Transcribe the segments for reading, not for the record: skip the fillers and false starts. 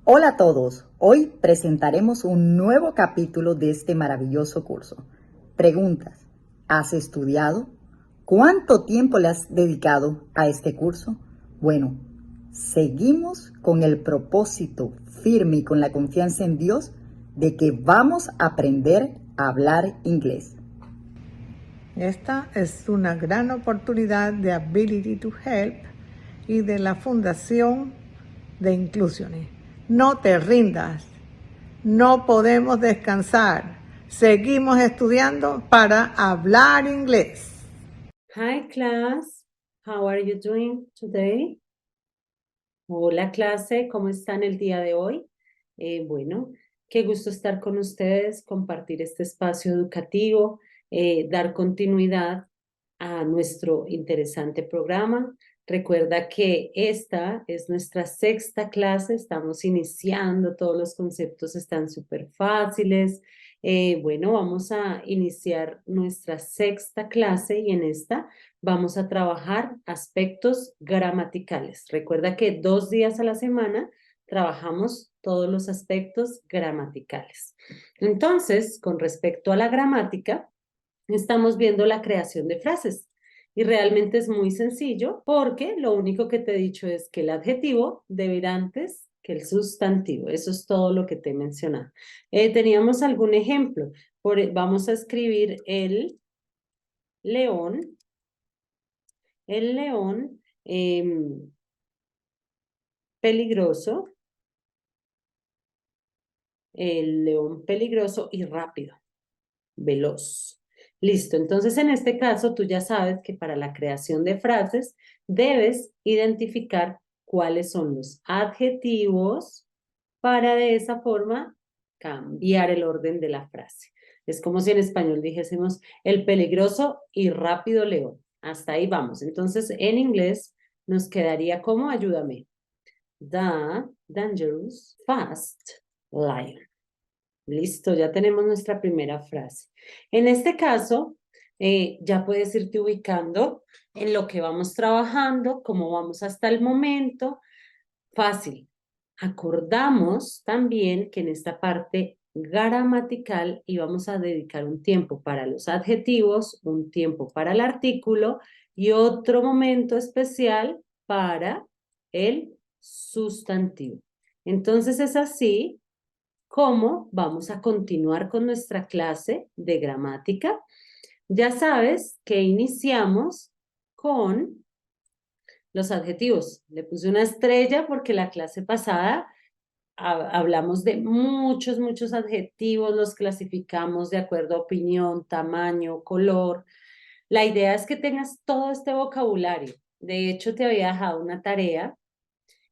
Hola a todos, hoy presentaremos un nuevo capítulo de este maravilloso curso. Preguntas, ¿has estudiado? ¿Cuánto tiempo le has dedicado a este curso? Bueno, seguimos con el propósito firme y con la confianza en Dios de que vamos a aprender a hablar inglés. Esta es una gran oportunidad de Ability to Help y de la Fundación de Inclusiones. No te rindas, no podemos descansar. Seguimos estudiando para hablar inglés. Hi class, how are you doing today? Hola clase, ¿cómo están el día de hoy? Bueno, qué gusto estar con ustedes, compartir este espacio educativo, dar continuidad a nuestro interesante programa. Recuerda que esta es nuestra sexta clase, estamos iniciando, todos los conceptos están súper fáciles. Bueno, vamos a iniciar nuestra sexta clase y en esta vamos a trabajar aspectos gramaticales. Recuerda que 2 días a la semana trabajamos todos los aspectos gramaticales. Entonces, con respecto a la gramática, estamos viendo la creación de frases. Y realmente es muy sencillo porque lo único que te he dicho es que el adjetivo debe ir antes que el sustantivo. Eso es todo lo que te he mencionado. ¿Teníamos algún ejemplo? Vamos a escribir león, el león peligroso, el león peligroso y rápido, veloz. Listo, entonces en este caso tú ya sabes que para la creación de frases debes identificar cuáles son los adjetivos para de esa forma cambiar el orden de la frase. Es como si en español dijésemos el peligroso y rápido león. Hasta ahí vamos. Entonces en inglés nos quedaría como, ayúdame, the dangerous fast lion. Listo, ya tenemos nuestra primera frase. En este caso, ya puedes irte ubicando en lo que vamos trabajando, cómo vamos hasta el momento. Fácil. Acordamos también que en esta parte gramatical íbamos a dedicar un tiempo para los adjetivos, un tiempo para el artículo y otro momento especial para el sustantivo. Entonces es así cómo vamos a continuar con nuestra clase de gramática. Ya sabes que iniciamos con los adjetivos. Le puse una estrella porque la clase pasada hablamos de muchos adjetivos, los clasificamos de acuerdo a opinión, tamaño, color. La idea es que tengas todo este vocabulario. De hecho, te había dejado una tarea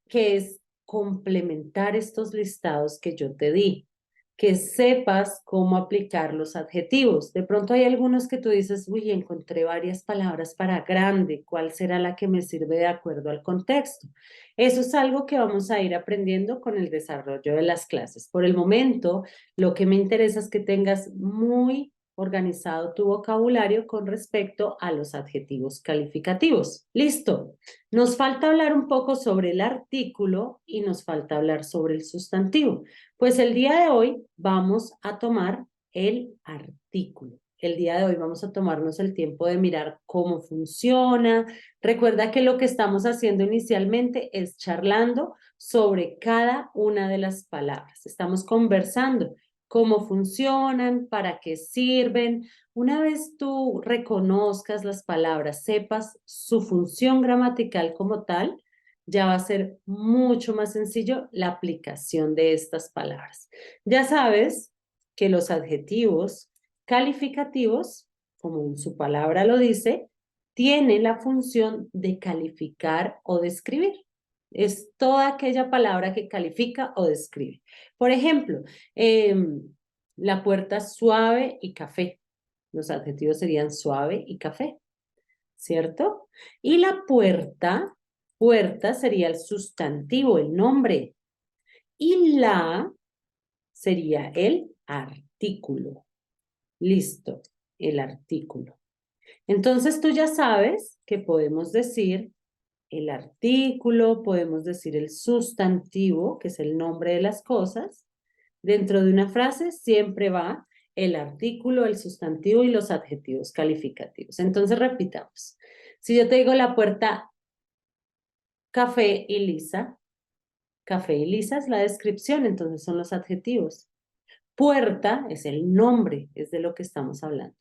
que es complementar estos listados que yo te di, que sepas cómo aplicar los adjetivos. De pronto hay algunos que tú dices, uy, encontré varias palabras para grande, ¿cuál será la que me sirve de acuerdo al contexto? Eso es algo que vamos a ir aprendiendo con el desarrollo de las clases. Por el momento, lo que me interesa es que tengas muy organizado tu vocabulario con respecto a los adjetivos calificativos. Listo. Nos falta hablar un poco sobre el artículo y nos falta hablar sobre el sustantivo. Pues el día de hoy vamos a tomar el artículo. El día de hoy vamos a tomarnos el tiempo de mirar cómo funciona. Recuerda que lo que estamos haciendo inicialmente es charlando sobre cada una de las palabras. Estamos conversando cómo funcionan, para qué sirven. Una vez tú reconozcas las palabras, sepas su función gramatical como tal, ya va a ser mucho más sencillo la aplicación de estas palabras. Ya sabes que los adjetivos calificativos, como su palabra lo dice, tienen la función de calificar o describir. Es toda aquella palabra que califica o describe. Por ejemplo, la puerta suave y café. Los adjetivos serían suave y café, ¿cierto? Y la puerta sería el sustantivo, el nombre. Y la sería el artículo. Listo, el artículo. Entonces tú ya sabes que podemos decir el artículo, podemos decir el sustantivo, que es el nombre de las cosas. Dentro de una frase siempre va el artículo, el sustantivo y los adjetivos calificativos. Entonces repitamos. Si yo te digo la puerta café y lisa es la descripción, entonces son los adjetivos. Puerta es el nombre, es de lo que estamos hablando.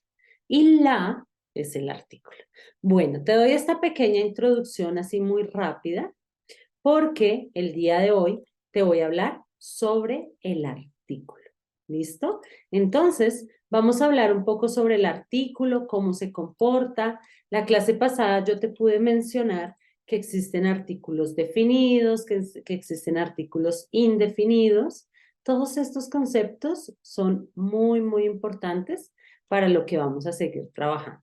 Y la es el artículo. Bueno, te doy esta pequeña introducción así muy rápida porque el día de hoy te voy a hablar sobre el artículo. ¿Listo? Entonces, vamos a hablar un poco sobre el artículo, cómo se comporta. La clase pasada yo te pude mencionar que existen artículos definidos, que existen artículos indefinidos. Todos estos conceptos son muy, muy importantes para lo que vamos a seguir trabajando.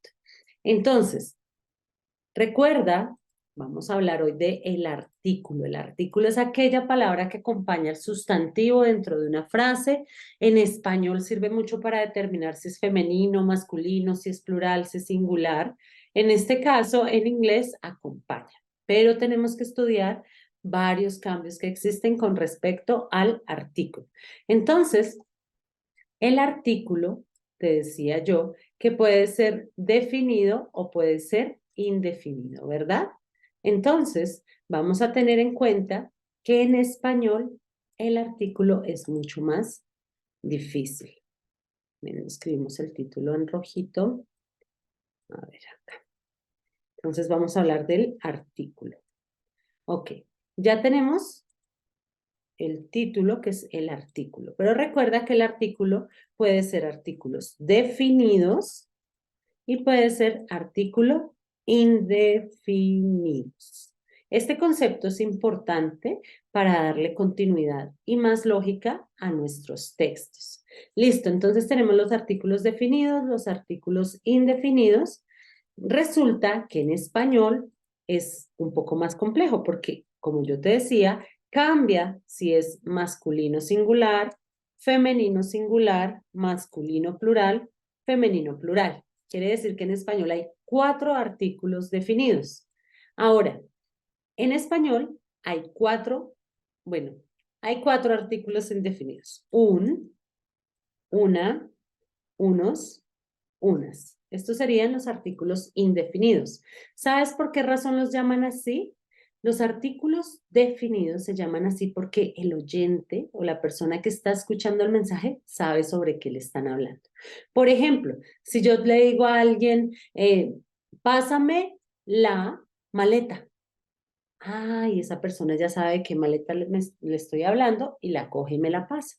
Entonces, recuerda, vamos a hablar hoy de el artículo. El artículo es aquella palabra que acompaña el sustantivo dentro de una frase. En español sirve mucho para determinar si es femenino, masculino, si es plural, si es singular. En este caso, en inglés, acompaña. Pero tenemos que estudiar varios cambios que existen con respecto al artículo. Entonces, el artículo, te decía yo, que puede ser definido o puede ser indefinido, ¿verdad? Entonces, vamos a tener en cuenta que en español el artículo es mucho más difícil. Miren, escribimos el título en rojito. A ver acá. Entonces vamos a hablar del artículo. Ok, ya tenemos el título, que es el artículo. Pero recuerda que el artículo puede ser artículos definidos y puede ser artículo indefinidos. Este concepto es importante para darle continuidad y más lógica a nuestros textos. Listo, entonces tenemos los artículos definidos, los artículos indefinidos. Resulta que en español es un poco más complejo porque, como yo te decía, cambia si es masculino singular, femenino singular, masculino plural, femenino plural. Quiere decir que en español hay 4 artículos definidos. Ahora, en español hay 4, bueno, hay 4 artículos indefinidos. Un, una, unos, unas. Estos serían los artículos indefinidos. ¿Sabes por qué razón los llaman así? Los artículos definidos se llaman así porque el oyente o la persona que está escuchando el mensaje sabe sobre qué le están hablando. Por ejemplo, si yo le digo a alguien, pásame la maleta. Y esa persona ya sabe de qué maleta le estoy hablando y la coge y me la pasa.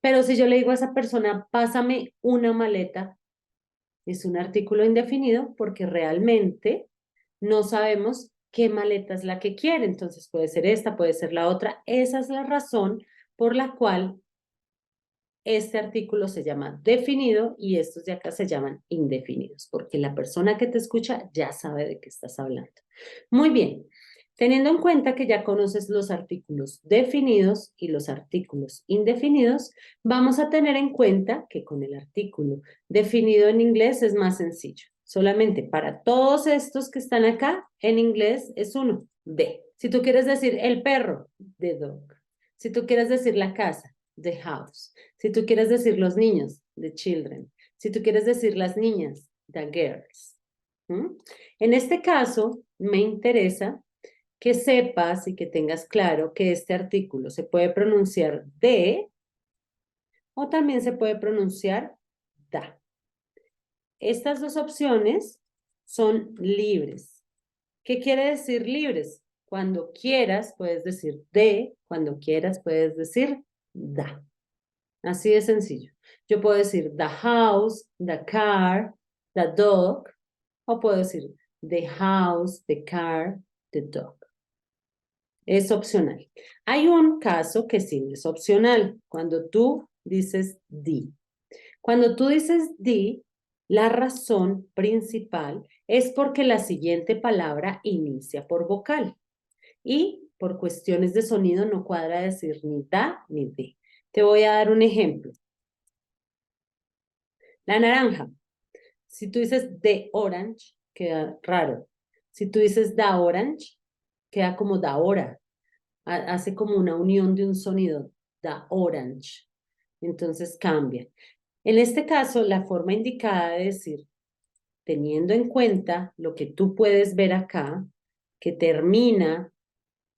Pero si yo le digo a esa persona, pásame una maleta, es un artículo indefinido porque realmente no sabemos qué maleta es la que quiere. Entonces puede ser esta, puede ser la otra. Esa es la razón por la cual este artículo se llama definido y estos de acá se llaman indefinidos, porque la persona que te escucha ya sabe de qué estás hablando. Muy bien. Teniendo en cuenta que ya conoces los artículos definidos y los artículos indefinidos, vamos a tener en cuenta que con el artículo definido en inglés es más sencillo. Solamente para todos estos que están acá, en inglés es uno, the. Si tú quieres decir el perro, the dog. Si tú quieres decir la casa, the house. Si tú quieres decir los niños, the children. Si tú quieres decir las niñas, the girls. En este caso, me interesa que sepas y que tengas claro que este artículo se puede pronunciar de o también se puede pronunciar da. Estas dos opciones son libres. ¿Qué quiere decir libres? Cuando quieras puedes decir de, cuando quieras puedes decir da. Así de sencillo. Yo puedo decir the house, the car, the dog, o puedo decir the house, the car, the dog. Es opcional. Hay un caso que sí es opcional, cuando tú dices di. Cuando tú dices di, la razón principal es porque la siguiente palabra inicia por vocal y por cuestiones de sonido no cuadra decir ni da ni di. Te voy a dar un ejemplo. La naranja. Si tú dices the orange, queda raro. Si tú dices the orange, queda como da hora, hace como una unión de un sonido, da orange, entonces cambia. En este caso, la forma indicada de decir, teniendo en cuenta lo que tú puedes ver acá, que termina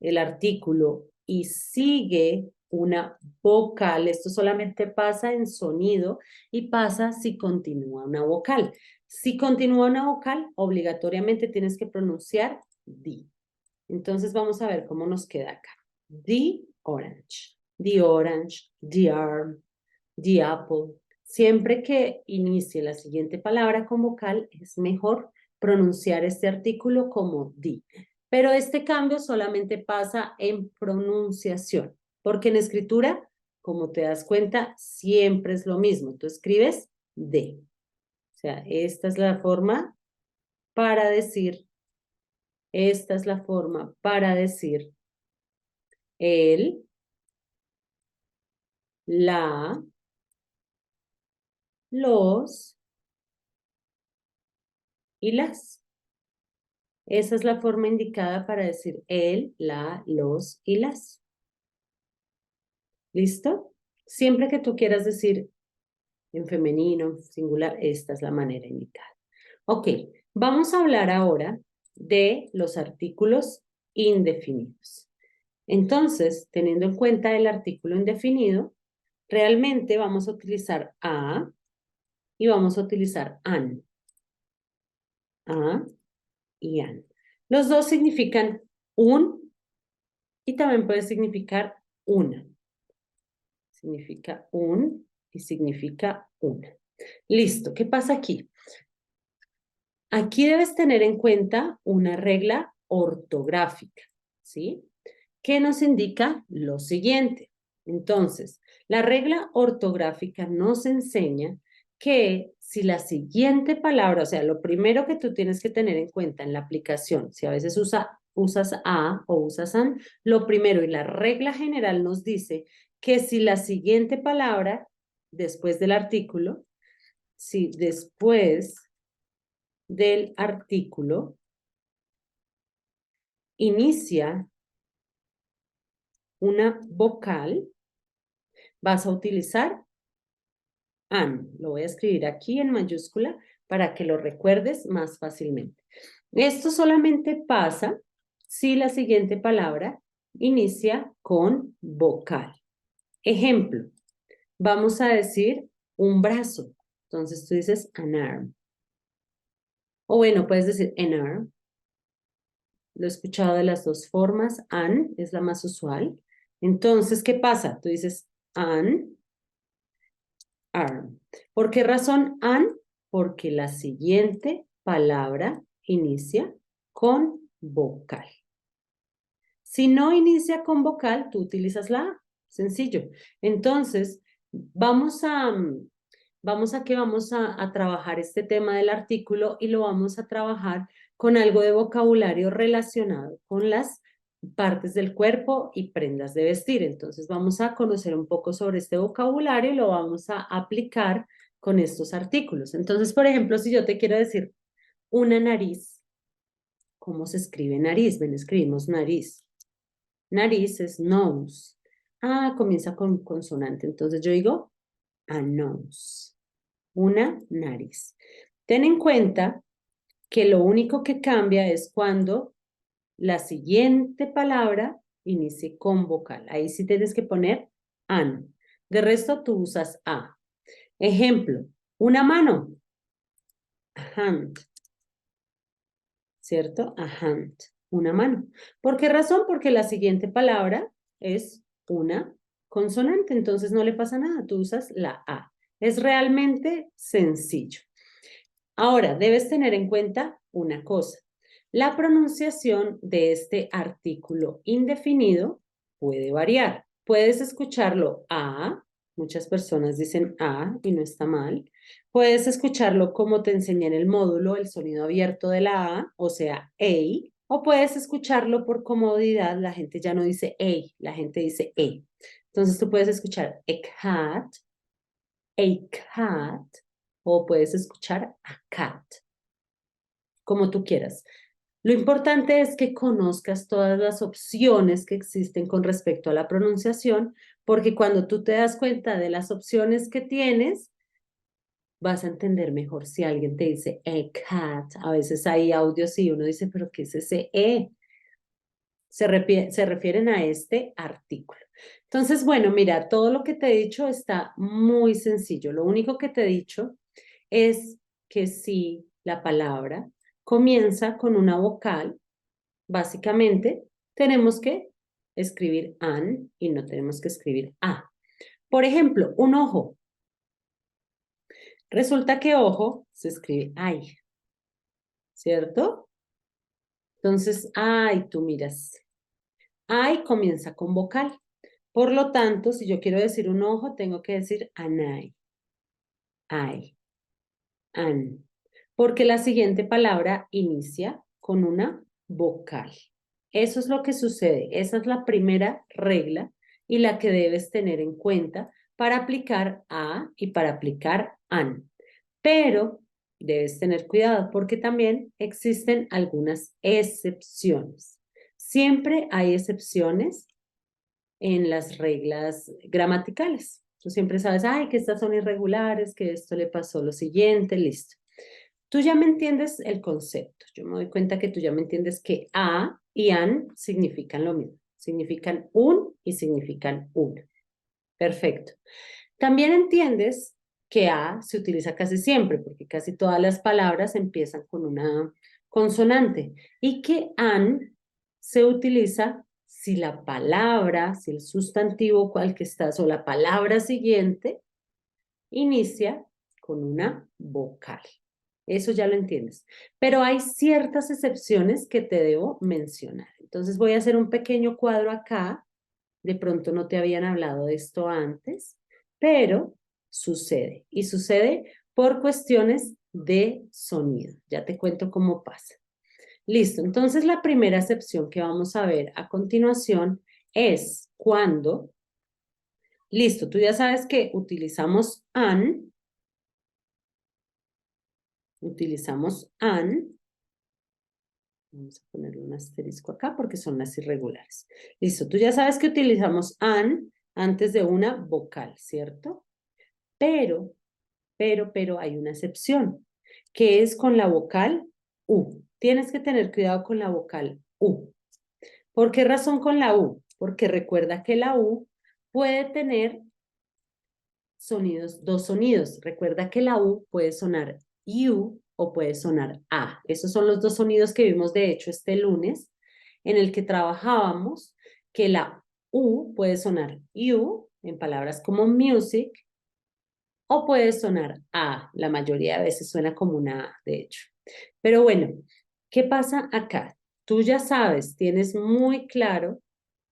el artículo y sigue una vocal, esto solamente pasa en sonido y pasa si continúa una vocal. Si continúa una vocal, obligatoriamente tienes que pronunciar D. Entonces vamos a ver cómo nos queda acá. The orange, the arm, the apple. Siempre que inicie la siguiente palabra con vocal, es mejor pronunciar este artículo como the. Pero este cambio solamente pasa en pronunciación, porque en escritura, como te das cuenta, siempre es lo mismo. Tú escribes de. O sea, esta es la forma para decir, esta es la forma para decir el, la, los y las. Esa es la forma indicada para decir el, la, los y las. ¿Listo? Siempre que tú quieras decir en femenino, en singular, esta es la manera indicada. Ok, vamos a hablar ahora de los artículos indefinidos. Entonces, teniendo en cuenta el artículo indefinido, realmente vamos a utilizar a y vamos a utilizar an. A y an. Los dos significan un y también puede significar una. Significa un y significa una. Listo, ¿qué pasa aquí? Aquí debes tener en cuenta una regla ortográfica, ¿sí? Que nos indica lo siguiente. Entonces, la regla ortográfica nos enseña que si la siguiente palabra, o sea, lo primero que tú tienes que tener en cuenta en la aplicación, si a veces usas a o usas an, lo primero y la regla general nos dice que si la siguiente palabra, después del artículo, si después del artículo inicia una vocal, vas a utilizar an. Lo voy a escribir aquí en mayúscula para que lo recuerdes más fácilmente. Esto solamente pasa si la siguiente palabra inicia con vocal. Ejemplo, vamos a decir un brazo. Entonces tú dices an arm. O bueno, puedes decir an arm. Lo he escuchado de las dos formas. An es la más usual. Entonces, ¿qué pasa? Tú dices an arm. ¿Por qué razón an? Porque la siguiente palabra inicia con vocal. Si no inicia con vocal, tú utilizas la A. Sencillo. Entonces, vamos a trabajar este tema del artículo y lo vamos a trabajar con algo de vocabulario relacionado con las partes del cuerpo y prendas de vestir. Entonces vamos a conocer un poco sobre este vocabulario y lo vamos a aplicar con estos artículos. Entonces, por ejemplo, si yo te quiero decir una nariz, ¿cómo se escribe nariz? Ven, escribimos nariz. Nariz es nose. Ah, comienza con consonante. Entonces yo digo a nose. Una nariz. Ten en cuenta que lo único que cambia es cuando la siguiente palabra inicie con vocal. Ahí sí tienes que poner an. De resto tú usas a. Ejemplo, una mano. A hand. ¿Cierto? A hand. Una mano. ¿Por qué razón? Porque la siguiente palabra es una consonante, entonces no le pasa nada. Tú usas la a. Es realmente sencillo. Ahora, debes tener en cuenta una cosa. La pronunciación de este artículo indefinido puede variar. Puedes escucharlo a, muchas personas dicen a y no está mal. Puedes escucharlo como te enseñé en el módulo, el sonido abierto de la a, o sea, ei, o puedes escucharlo por comodidad, la gente ya no dice ei, la gente dice e. Entonces tú puedes escuchar a cat, o puedes escuchar a cat, como tú quieras. Lo importante es que conozcas todas las opciones que existen con respecto a la pronunciación, porque cuando tú te das cuenta de las opciones que tienes, vas a entender mejor si alguien te dice a cat. A veces hay audios y uno dice, pero ¿qué es ese e? Se refieren a este artículo. Entonces, bueno, mira, todo lo que te he dicho está muy sencillo. Lo único que te he dicho es que si la palabra comienza con una vocal, básicamente tenemos que escribir an y no tenemos que escribir a. Por ejemplo, un ojo. Resulta que ojo se escribe ay, ¿cierto? Entonces, ay, tú miras. Ay comienza con vocal. Por lo tanto, si yo quiero decir un ojo, tengo que decir anay, ay, an. Porque la siguiente palabra inicia con una vocal. Eso es lo que sucede. Esa es la primera regla y la que debes tener en cuenta para aplicar a y para aplicar an. Pero debes tener cuidado porque también existen algunas excepciones. Siempre hay excepciones en las reglas gramaticales. Tú siempre sabes, ay, que estas son irregulares, que esto le pasó lo siguiente, listo. Tú ya me entiendes el concepto. Yo me doy cuenta que tú ya me entiendes que a y an significan lo mismo. Significan un y significan uno. Perfecto. También entiendes que a se utiliza casi siempre, porque casi todas las palabras empiezan con una consonante, y que an se utiliza si la palabra, si el sustantivo cual que estás o la palabra siguiente inicia con una vocal. Eso ya lo entiendes. Pero hay ciertas excepciones que te debo mencionar. Entonces voy a hacer un pequeño cuadro acá. De pronto no te habían hablado de esto antes, pero sucede. Y sucede por cuestiones de sonido. Ya te cuento cómo pasa. Listo. Entonces la primera excepción que vamos a ver a continuación es cuando, listo, tú ya sabes que utilizamos an, vamos a ponerle un asterisco acá porque son las irregulares. Listo, tú ya sabes que utilizamos an antes de una vocal, ¿cierto? Pero hay una excepción, que es con la vocal U. Tienes que tener cuidado con la vocal U. ¿Por qué razón con la U? Porque recuerda que la U puede tener sonidos, dos sonidos. Recuerda que la U puede sonar U o puede sonar A. Esos son los dos sonidos que vimos de hecho este lunes, en el que trabajábamos que la U puede sonar U en palabras como music o puede sonar A. La mayoría de veces suena como una A, de hecho. Pero bueno, ¿qué pasa acá? Tú ya sabes, tienes muy claro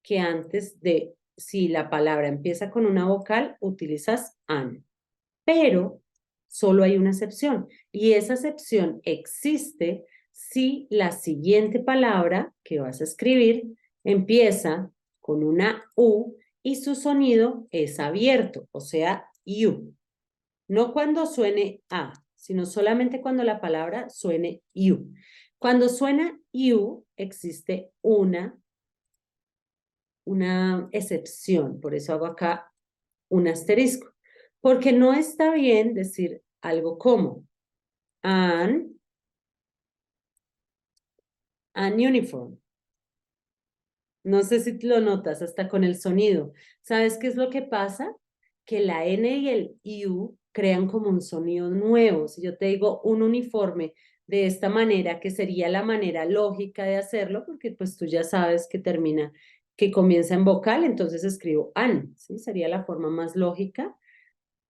que antes de, si la palabra empieza con una vocal, utilizas an. Pero solo hay una excepción y esa excepción existe si la siguiente palabra que vas a escribir empieza con una U y su sonido es abierto, o sea, U. No cuando suene A, sino solamente cuando la palabra suene U. Cuando suena U, existe una excepción, por eso hago acá un asterisco, porque no está bien decir algo como an uniform. No sé si lo notas hasta con el sonido. ¿Sabes qué es lo que pasa? Que la N y el U crean como un sonido nuevo. Si yo te digo un uniforme de esta manera, que sería la manera lógica de hacerlo, porque pues tú ya sabes que termina, que comienza en vocal, entonces escribo an, ¿sí? Sería la forma más lógica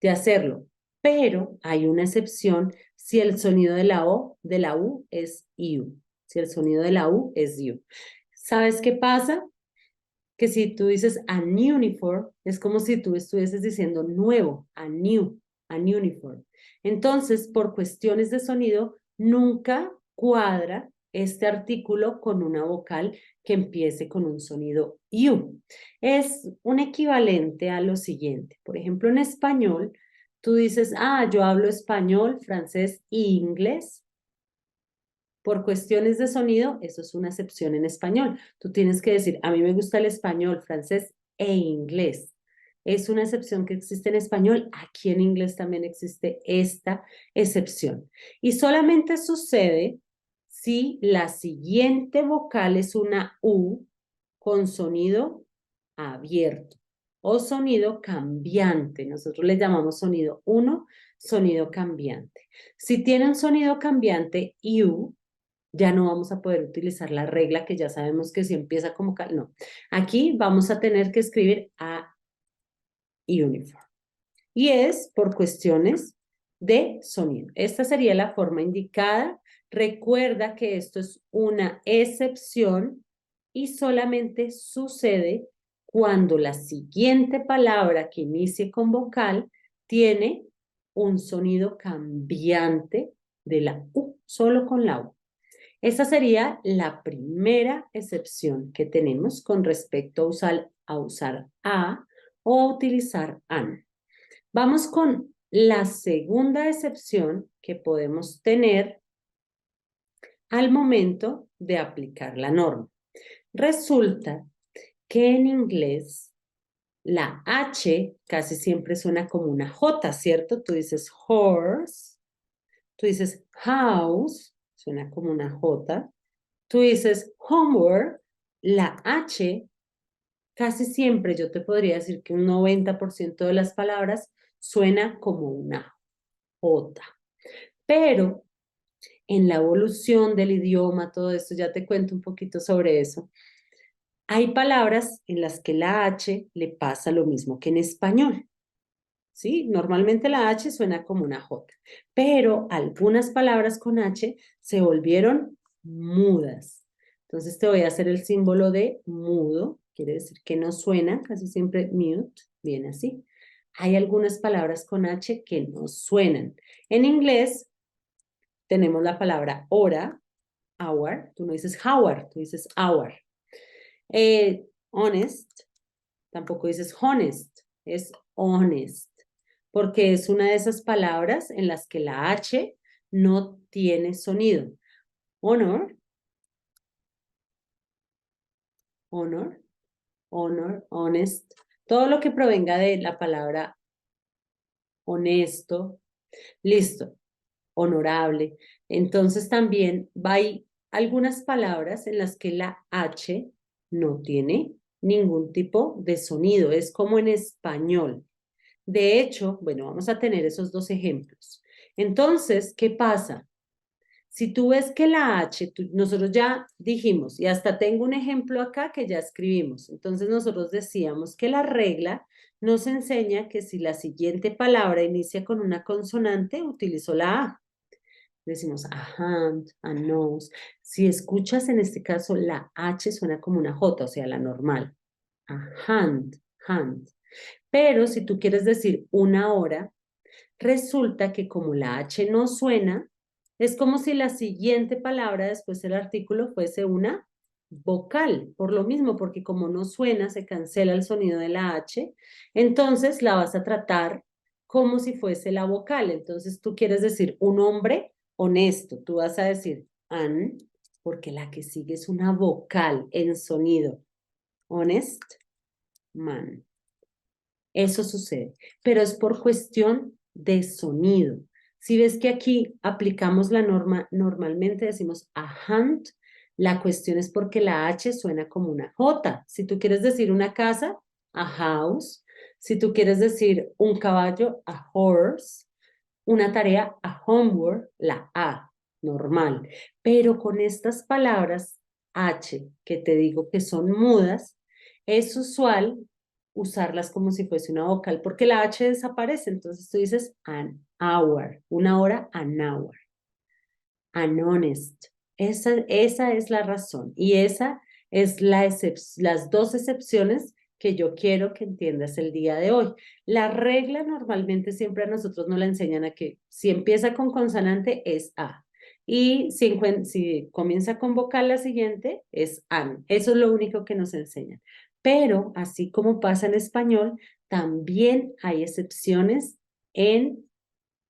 de hacerlo. Pero hay una excepción si el sonido de la O, de la U es U. Si el sonido de la U es U. ¿Sabes qué pasa? Que si tú dices a new uniform, es como si tú estuvieses diciendo nuevo, a new uniform. Entonces, por cuestiones de sonido, nunca cuadra este artículo con una vocal que empiece con un sonido U. Es un equivalente a lo siguiente. Por ejemplo, en español, tú dices, yo hablo español, francés e inglés. Por cuestiones de sonido, eso es una excepción en español. Tú tienes que decir, a mí me gusta el español, francés e inglés. Es una excepción que existe en español. Aquí en inglés también existe esta excepción. Y solamente sucede si la siguiente vocal es una U con sonido abierto o sonido cambiante. Nosotros le llamamos sonido 1, sonido cambiante. Si tiene un sonido cambiante U, ya no vamos a poder utilizar la regla que ya sabemos que si empieza como no. Aquí vamos a tener que escribir a uniform. Y es por cuestiones de sonido. Esta sería la forma indicada. Recuerda que esto es una excepción y solamente sucede cuando la siguiente palabra que inicie con vocal tiene un sonido cambiante de la U, solo con la U. Esa sería la primera excepción que tenemos con respecto a usar a o a utilizar an. Vamos con la segunda excepción que podemos tener al momento de aplicar la norma. Resulta que en inglés la H casi siempre suena como una J, ¿cierto? Tú dices horse, tú dices house, suena como una J. Tú dices homework, la H casi siempre, yo te podría decir que un 90% de las palabras suena como una J. Pero en la evolución del idioma, todo esto, ya te cuento un poquito sobre eso. Hay palabras en las que la H le pasa lo mismo que en español. ¿Sí? Normalmente la H suena como una J, pero algunas palabras con H se volvieron mudas. Entonces te voy a hacer el símbolo de mudo, quiere decir que no suena, casi siempre mute, viene así. Hay algunas palabras con H que no suenan. En inglés tenemos la palabra hora, hour, tú no dices hour, tú dices hour. Honest, tampoco dices honest, es honest, porque es una de esas palabras en las que la H no tiene sonido. Honor, honor, honor, honest, todo lo que provenga de la palabra honesto, listo, honorable. Entonces también hay algunas palabras en las que la H no tiene ningún tipo de sonido, es como en español. De hecho, bueno, vamos a tener esos dos ejemplos. Entonces, ¿qué pasa? Si tú ves que la H, nosotros ya dijimos, y hasta tengo un ejemplo acá que ya escribimos. Entonces, nosotros decíamos que la regla nos enseña que si la siguiente palabra inicia con una consonante, utilizo la A. Decimos a hand, a nose. Si escuchas en este caso, la H suena como una J, o sea, la normal. A hand, hand. Pero si tú quieres decir una hora, resulta que como la H no suena, es como si la siguiente palabra después del artículo fuese una vocal, por lo mismo, porque como no suena, se cancela el sonido de la H, entonces la vas a tratar como si fuese la vocal. Entonces tú quieres decir un hombre honesto, tú vas a decir an, porque la que sigue es una vocal en sonido. Honest man. Eso sucede, pero es por cuestión de sonido. Si ves que aquí aplicamos la norma, normalmente decimos a hunt, la cuestión es porque la H suena como una J. Si tú quieres decir una casa, a house. Si tú quieres decir un caballo, a horse. Una tarea, a homework, la A, normal. Pero con estas palabras H, que te digo que son mudas, es usual usarlas como si fuese una vocal, porque la H desaparece. Entonces tú dices an hour, una hora, an hour. An honest. Esa es la razón. Y esa es las dos excepciones que yo quiero que entiendas el día de hoy. La regla normalmente siempre a nosotros nos la enseñan a que si empieza con consonante es A. Y si comienza con vocal la siguiente es an. Eso es lo único que nos enseñan. Pero así como pasa en español, también hay excepciones en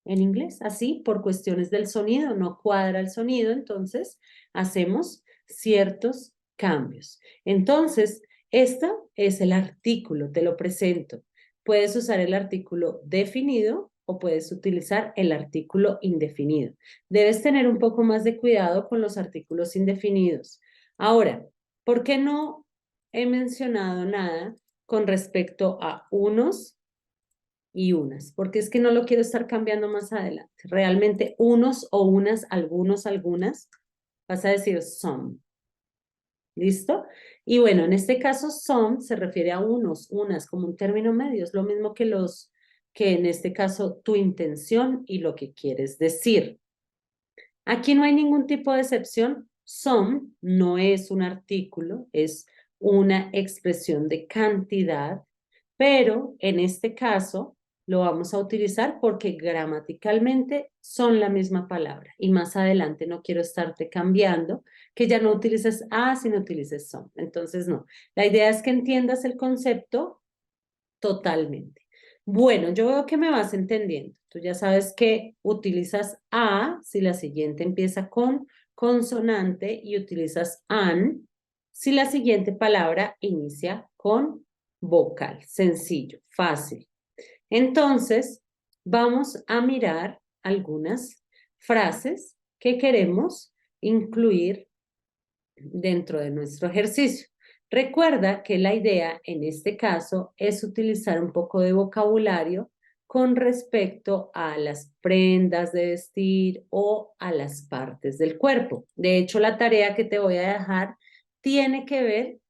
en inglés, así por cuestiones del sonido, no cuadra el sonido, entonces hacemos ciertos cambios. Entonces, este es el artículo, te lo presento. Puedes usar el artículo definido o puedes utilizar el artículo indefinido. Debes tener un poco más de cuidado con los artículos indefinidos. Ahora, ¿por qué no he mencionado nada con respecto a unos y unas? Porque es que no lo quiero estar cambiando más adelante. Realmente unos o unas, algunos, algunas, vas a decir some. ¿Listo? Y bueno, en este caso some se refiere a unos, unas, como un término medio. Es lo mismo que en este caso tu intención y lo que quieres decir. Aquí no hay ningún tipo de excepción. Some no es un artículo, es una expresión de cantidad, pero en este caso lo vamos a utilizar porque gramaticalmente son la misma palabra. Y más adelante no quiero estarte cambiando, que ya no utilices a, sino utilices some. Entonces, no. La idea es que entiendas el concepto totalmente. Bueno, yo veo que me vas entendiendo. Tú ya sabes que utilizas a si la siguiente empieza con consonante y utilizas an si la siguiente palabra inicia con vocal. Sencillo, fácil. Entonces, vamos a mirar algunas frases que queremos incluir dentro de nuestro ejercicio. Recuerda que la idea en este caso es utilizar un poco de vocabulario con respecto a las prendas de vestir o a las partes del cuerpo. De hecho, la tarea que te voy a dejar tiene que ver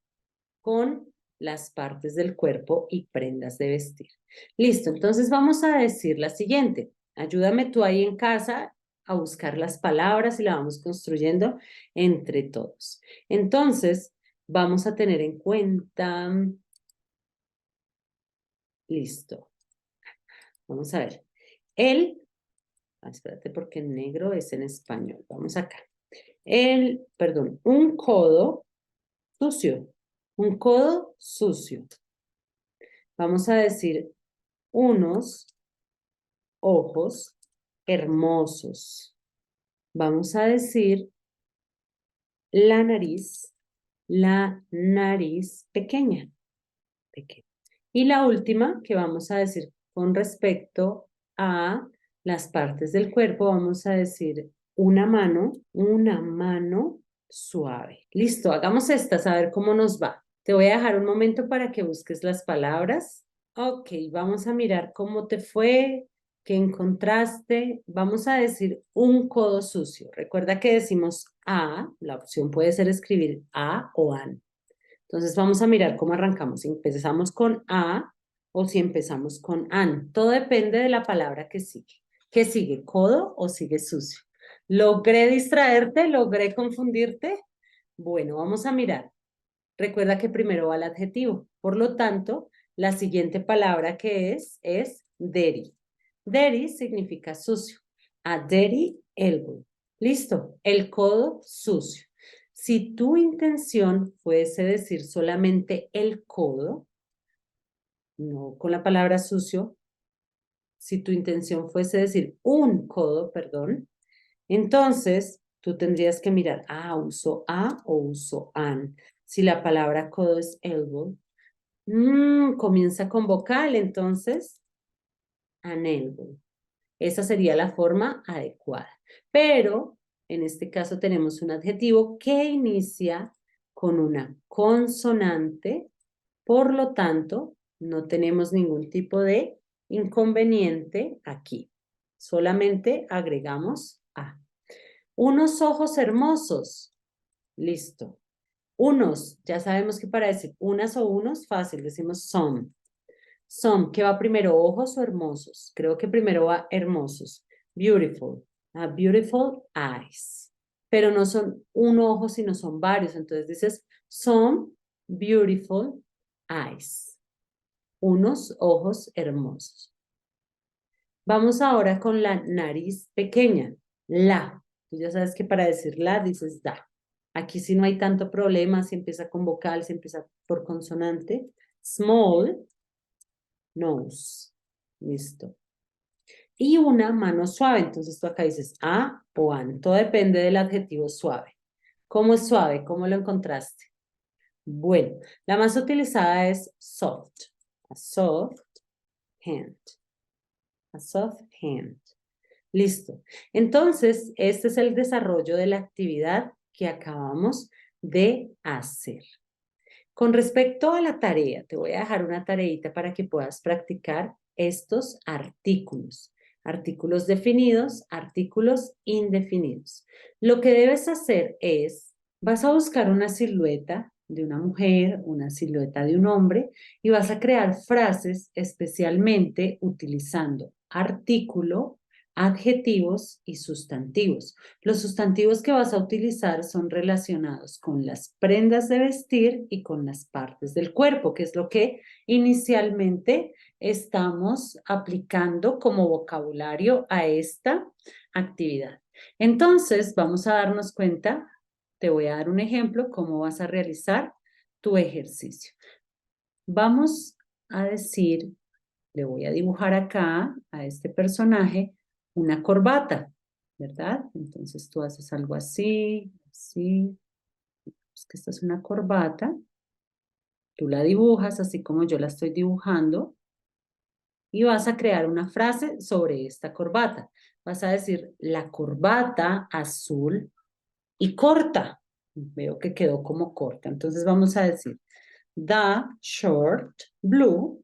con las partes del cuerpo y prendas de vestir. Listo, entonces vamos a decir la siguiente. Ayúdame tú ahí en casa a buscar las palabras y la vamos construyendo entre todos. Entonces, vamos a tener en cuenta, listo, vamos a ver, espérate porque en negro es en español, vamos acá. Perdón, un codo sucio. Vamos a decir unos ojos hermosos. Vamos a decir la nariz pequeña. Y la última que vamos a decir con respecto a las partes del cuerpo, vamos a decir una mano suave. Listo, hagamos estas a ver cómo nos va. Te voy a dejar un momento para que busques las palabras. Ok, vamos a mirar cómo te fue, qué encontraste. Vamos a decir un codo sucio. Recuerda que decimos a, la opción puede ser escribir a o an. Entonces vamos a mirar cómo arrancamos. Si empezamos con a o si empezamos con an. Todo depende de la palabra que sigue. ¿Qué sigue? ¿Codo o sigue sucio? ¿Logré distraerte? ¿Logré confundirte? Bueno, vamos a mirar. Recuerda que primero va el adjetivo. Por lo tanto, la siguiente palabra que es dirty. Dirty significa sucio. A dirty elbow. Listo. El codo sucio. Si tu intención fuese decir solamente el codo, no con la palabra sucio, si tu intención fuese decir un codo, perdón, entonces tú tendrías que mirar, uso a o uso an. Si la palabra codo es elbow, comienza con vocal, entonces an elbow. Esa sería la forma adecuada. Pero en este caso tenemos un adjetivo que inicia con una consonante, por lo tanto, no tenemos ningún tipo de inconveniente aquí. Solamente agregamos a. Unos ojos hermosos. Listo. Unos, ya sabemos que para decir unas o unos, fácil, decimos some. Some, ¿qué va primero, ojos o hermosos? Creo que primero va hermosos. Beautiful. Beautiful eyes. Pero no son un ojo, sino son varios. Entonces dices some beautiful eyes. Unos ojos hermosos. Vamos ahora con la nariz pequeña. La. Tú ya sabes que para decir la dices da. Aquí sí no hay tanto problema, si empieza con vocal, si empieza por consonante. Small nose. Listo. y una mano suave. Entonces tú acá dices a o an. Todo depende del adjetivo suave. ¿Cómo es suave? ¿Cómo lo encontraste? Bueno, la más utilizada es soft. A soft hand. A soft hand. Listo. Entonces, este es el desarrollo de la actividad que acabamos de hacer. Con respecto a la tarea, te voy a dejar una tareita para que puedas practicar estos artículos. Artículos definidos, artículos indefinidos. Lo que debes hacer es, vas a buscar una silueta de una mujer, una silueta de un hombre y vas a crear frases especialmente utilizando artículo, adjetivos y sustantivos. Los sustantivos que vas a utilizar son relacionados con las prendas de vestir y con las partes del cuerpo, que es lo que inicialmente estamos aplicando como vocabulario a esta actividad. Entonces, vamos a darnos cuenta, te voy a dar un ejemplo, cómo vas a realizar tu ejercicio. Vamos a decir, le voy a dibujar acá a este personaje una corbata, ¿verdad? Entonces tú haces algo así, así, es que esta es una corbata, tú la dibujas así como yo la estoy dibujando y vas a crear una frase sobre esta corbata. Vas a decir, la corbata azul y corta. Veo que quedó como corta, entonces vamos a decir, the short blue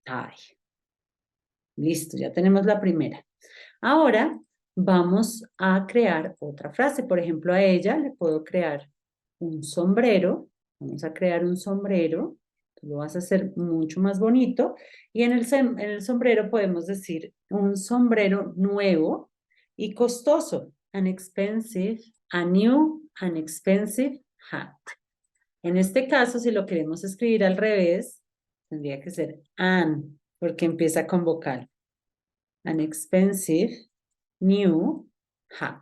tie. Listo, ya tenemos la primera. Ahora vamos a crear otra frase. Por ejemplo, a ella le puedo crear un sombrero. Vamos a crear un sombrero. Tú lo vas a hacer mucho más bonito. Y en el sombrero podemos decir un sombrero nuevo y costoso. An expensive, a new, an expensive hat. En este caso, si lo queremos escribir al revés, tendría que ser an, porque empieza con vocal. An expensive new hat.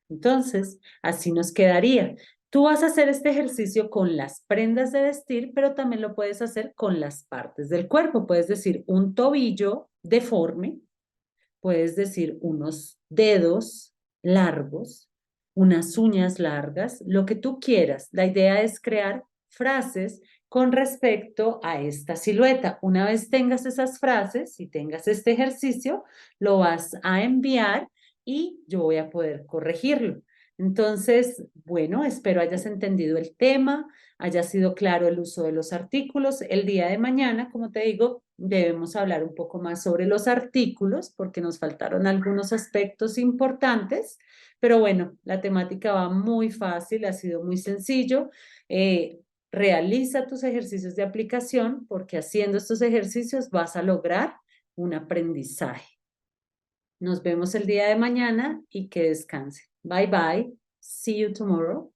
Entonces, así nos quedaría. Tú vas a hacer este ejercicio con las prendas de vestir, pero también lo puedes hacer con las partes del cuerpo. Puedes decir un tobillo deforme, puedes decir unos dedos largos, unas uñas largas, lo que tú quieras. La idea es crear frases con respecto a esta silueta. Una vez tengas esas frases y tengas este ejercicio, lo vas a enviar y yo voy a poder corregirlo. Entonces, bueno, espero hayas entendido el tema, haya sido claro el uso de los artículos. El día de mañana, como te digo, debemos hablar un poco más sobre los artículos porque nos faltaron algunos aspectos importantes, pero bueno, la temática va muy fácil, ha sido muy sencillo. Realiza tus ejercicios de aplicación porque haciendo estos ejercicios vas a lograr un aprendizaje. Nos vemos el día de mañana y que descanse. Bye bye. See you tomorrow.